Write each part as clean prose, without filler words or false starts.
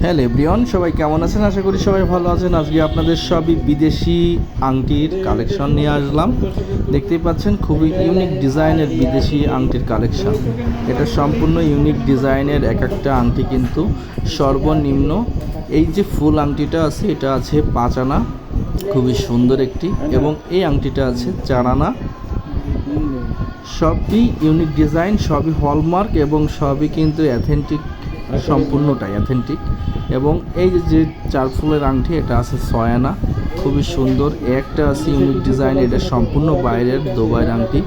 Hello everyone, সবাই কেমন আছেন? আশা করি সবাই ভালো আছেন। আজকে আপনাদের সবই বিদেশি আংটির কালেকশন নিয়ে আসলাম। দেখতেই পাচ্ছেন খুবই ইউনিক ডিজাইনের বিদেশি আংটির কালেকশন। এটা সম্পূর্ণ ইউনিক ডিজাইনের এক একটা আংটি, কিন্তু সর্বনিম্ন এই যে ফুল আংটিটা আছে এটা আছে 5 আনা, খুবই সুন্দর একটি, এবং এই আংটিটা আছে 4 আনা। সবই ইউনিক ডিজাইন, সবই হলমার্ক এবং সবই কিন্তু অ্যাথেন্টিক, সম্পূর্ণটাই অ্যাথেন্টিক। এবং এই যে 4 ফুলের আংটি এটা আছে 6 আনা, খুবই সুন্দর। একটা আছে ইউনিক ডিজাইন, এটা সম্পূর্ণ বাইরের দুবাইয়ের আংটি।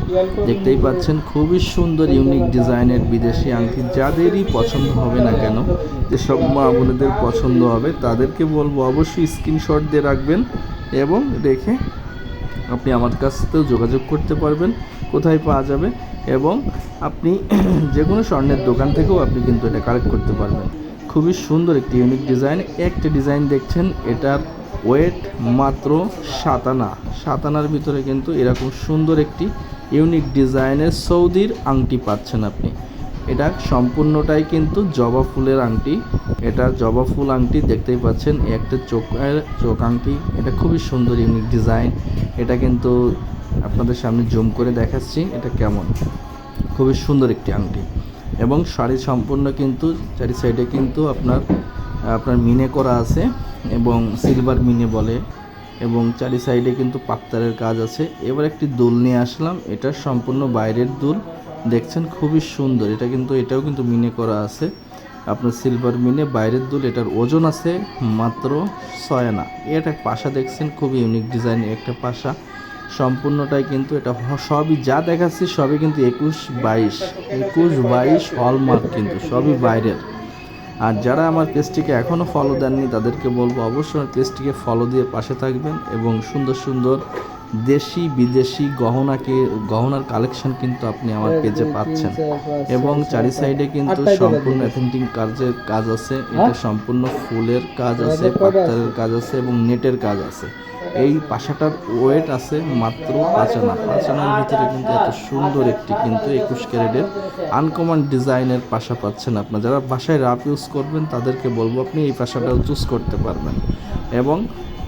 দেখতেই পাচ্ছেন খুবই সুন্দর ইউনিক ডিজাইনের বিদেশি আংটি। যাদেরই পছন্দ হবে না কেন, যেসব মা বোনেদের পছন্দ হবে তাদেরকে বলবো অবশ্যই স্ক্রিনশট দিয়ে রাখবেন এবং রেখে আপনি আমার কাছ থেকেও যোগাযোগ করতে পারবেন কোথায় পাওয়া যাবে, এবং আপনি যে কোনো স্বর্ণের দোকান থেকেও আপনি কিন্তু এটা কালেক্ট করতে পারবেন। খুবই সুন্দর একটি ইউনিক ডিজাইন। একটা ডিজাইন দেখছেন, এটার ওয়েট মাত্র 7 আনা। 7 আনার ভিতরে কিন্তু এরকম সুন্দর একটি ইউনিক ডিজাইনের সৌদির আংটি পাচ্ছেন আপনি। এটা সম্পূর্ণটাই কিন্তু জবা ফুলের আংটি। এটা জবা ফুল আংটি, দেখতেই পাচ্ছেন একটা চোখ আংটি। এটা খুবই সুন্দর ইউনিক ডিজাইন। এটা কিন্তু আপনাদের সামনে জুম করে দেখাচ্ছি এটা কেমন। খুবই সুন্দর একটি আংটি, এবং শাড়ি সম্পূর্ণ কিন্তু চারি সাইডে কিন্তু আপনার মিনে করা আছে, এবং সিলভার মিনে বলে, এবং চারি সাইডে কিন্তু পাত্তারের কাজ আছে। এবার একটি দুল নিয়ে আসলাম, এটা সম্পূর্ণ বাইরের দুল। দেখছেন খুবই সুন্দর, এটাও কিন্তু মিনে করা আছে, আপনার সিলভার মিনে বাইরের দুল। এটার ওজন আছে মাত্র 6 আনা। এটা পাশা দেখছেন, খুবই ইউনিক ডিজাইনের একটা পাশা। সম্পূর্ণটাই কিন্তু এটা সবই যা দেখাচ্ছি সবই কিন্তু 21-22 হলমার্ক, কিন্তু সবই বাইরের। আর যারা আমার পেজটিকে এখনও ফলো দেননি তাদেরকে বলবো অবশ্যই আমার পেজটিকে ফলো দিয়ে পাশে থাকবেন, এবং সুন্দর সুন্দর দেশি বিদেশি গহনার কালেকশন কিন্তু আপনি আমার পেজে পাচ্ছেন। এবং চারি সাইডে কিন্তু সম্পূর্ণ অ্যাথেন্টিক কাজ আছে। এটা সম্পূর্ণ ফুলের কাজ আছে, পাত্তারের কাজ আছে, এবং নেটের কাজ আছে। এই পাশাটার ওয়েট আছে মাত্র 5 আনা। 5 আনার ভিতরে কিন্তু এত সুন্দর একটি কিন্তু 21 ক্যারেটের আনকমন ডিজাইনের পাশা পাচ্ছেন। আপনার যারা বাসায় রাফ ইউজ করবেন তাদেরকে বলবো আপনি এই পাশাটাও চুজ করতে পারবেন। এবং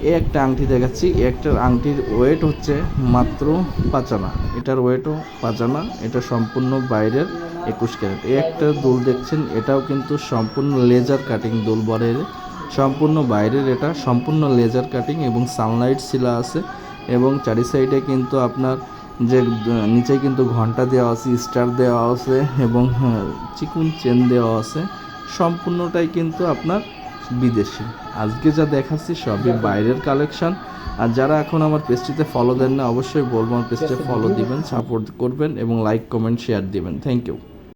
এই একটা আংটি দেখাচ্ছি, একটার আংটির ওয়েট হচ্ছে মাত্র 5 আনা। এটার ওয়েটও 5 আনা। এটা সম্পূর্ণ বাইরের 21 ক্যারেট। এই একটা দুল দেখছেন, এটাও কিন্তু সম্পূর্ণ লেজার কাটিং দুল বলে, সম্পূর্ণ বাইরের। এটা সম্পূর্ণ লেজার কাটিং এবং সানলাইট শিলা আছে, এবং চারি সাইডে কিন্তু আপনার যে নিচে কিন্তু ঘন্টা দেওয়া আছে, স্টার দেওয়া আছে, এবং চিকুন চেন দেওয়া আছে। সম্পূর্ণটাই কিন্তু আপনার বিদেশি। আজকে যা দেখাচ্ছি সবই বাইরের কালেকশন। আর যারা এখন আমার পেজটিতে ফলো দেন না, অবশ্যই বলবো আমার পেজটি ফলো দিবেন, সাপোর্ট করবেন, এবং লাইক কমেন্ট শেয়ার দিবেন। Thank you.